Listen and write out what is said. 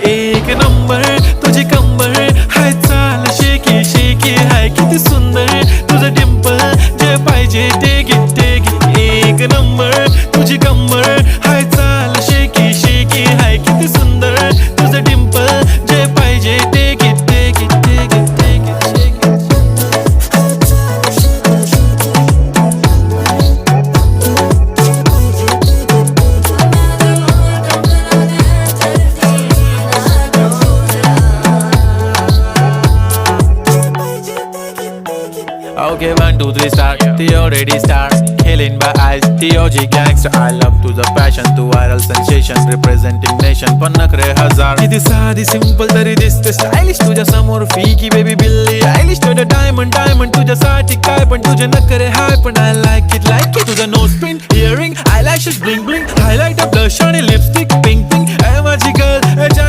एक नंबर तुझी कंबर हाय, चाल शेकी शेकी हाय, किती सुंदर तुझं डिंपल, जे पाहिजे ते घे ते घे. एक नंबर तुझी कंबर हाय, चाल शेकी शेकी हाय, किती सुंदर तुझं डिंपल, जे पाहिजे ते घे ते घे ते घे ते घे. Okay, 1, 2, 3 start. The already starts. Killing by eyes. The OG gangster. I love to the passion, to viral sensation, representing nation. पण नखरे हजार. किती साधी simple तरी दिसते stylish तुझ्या समोर फीकी baby बिल्ली. Stylish to the diamond diamond तुझ्यासाठी काय पण तुझे नखरे हाय पण I like it तुझं nose pin, earring, eyelashes bling bling, highlighter, blush आणि lipstick pink pink. ए माझी girl, ए जाने